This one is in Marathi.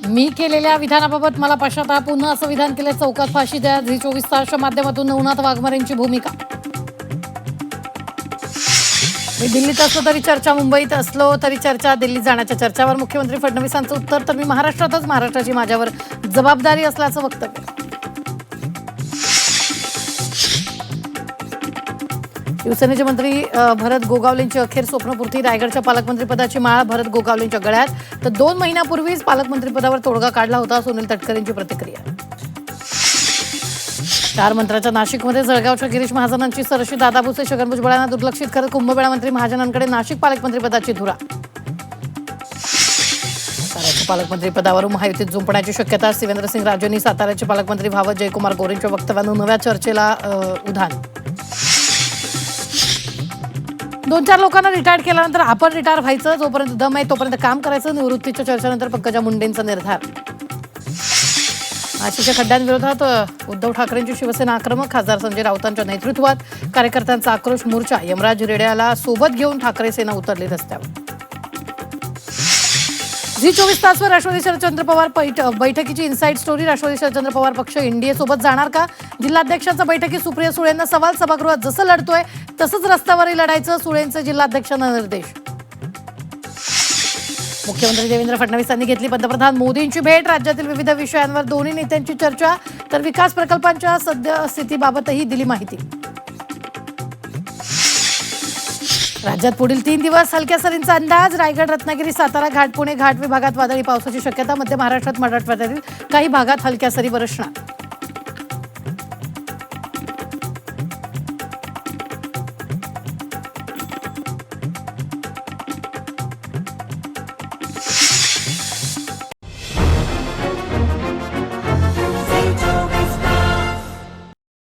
मी केलेल्या विधानाबाबत मला पश्चाताप, पुन्हा असं विधान केलं, चौकात फाशी द्या. झी 24 तासच्या माध्यमातून नवनाथ वाघमारेंची भूमिका. मी दिल्लीत असलो तरी चर्चा, मुंबईत असलो तरी चर्चा, दिल्लीत जाण्याच्या चर्चावर मुख्यमंत्री फडणवीसांचं उत्तर, तर मी महाराष्ट्रातच, महाराष्ट्राची माझ्यावर जबाबदारी असल्याचं वक्तव्य. शिवसेनेचे मंत्री भरत गोगावलेंची अखेर स्वप्नपूर्ती. रायगडच्या पालकमंत्रीपदाची माळ भरत गोगावलेंच्या गळ्यात. तर 2 महिन्यापूर्वीच पालकमंत्रीपदावर तोडगा काढला होता. सुनील तटकरेंची प्रतिक्रिया. 4 मंत्र्याच्या नाशिकमध्ये जळगावच्या गिरीश महाजनांची सरशी. दादा भुसे छगन भुजबळांना दुर्लक्षित करत कुंभमेळा मंत्री महाजनांकडे नाशिक पालकमंत्रीपदाची धुरा. साताऱ्याच्या पालकमंत्रीपदावरून महायुतीत जुंपण्याची शक्यता. शिवेंद्रसिंग राजेंनी साताऱ्याचे पालकमंत्री व्हावं. जयकुमार गोरेंच्या वक्तव्यानं नव्या चर्चेला उधाण. 2-4 लोकांना रिटायर्ड केल्यानंतर आपण रिटायर व्हायचं. जोपर्यंत दम आहे तोपर्यंत काम करायचं. निवृत्तीच्या चर्चेनंतर पंकजा मुंडेंचा निर्धार. नाशिकच्या खड्ड्यांविरोधात उद्धव ठाकरेंची शिवसेना आक्रमक. खासदार संजय राऊतांच्या नेतृत्वात कार्यकर्त्यांचा आक्रोश मोर्चा. यमराज रेड्याला सोबत घेऊन ठाकरे सेना उतरली रस्त्यावर. झी 24 तासवर राष्ट्रवादी शरदचंद्र पवार बैठकीची इनसाइड स्टोरी. राष्ट्रवादी शरदचंद्र पवार पक्ष एनडीए सोबत जाणार का? जिल्हाध्यक्षांच्या बैठकीत सुप्रिया सुळेंना सवाल. सभागृहात जसं लढतोय तसंच रस्त्यावरही लढायचं. सुळेंचे जिल्हाध्यक्षांना निर्देश. मुख्यमंत्री देवेंद्र फडणवीसांनी घेतली पंतप्रधान मोदींची भेट. राज्यातील विविध विषयांवर दोन्ही नेत्यांची चर्चा. तर विकास प्रकल्पांच्या सद्यस्थितीबाबतही दिली माहिती. राज्यात पुढील 3 दिवस हलक्या सरींचा अंदाज. रायगड, रत्नागिरी, सातारा, घाट, पुणे घाट विभागात वादळी पावसाची शक्यता. मध्य महाराष्ट्रात, मराठवाड्यातील काही भागात हलक्या सरी बरसणार.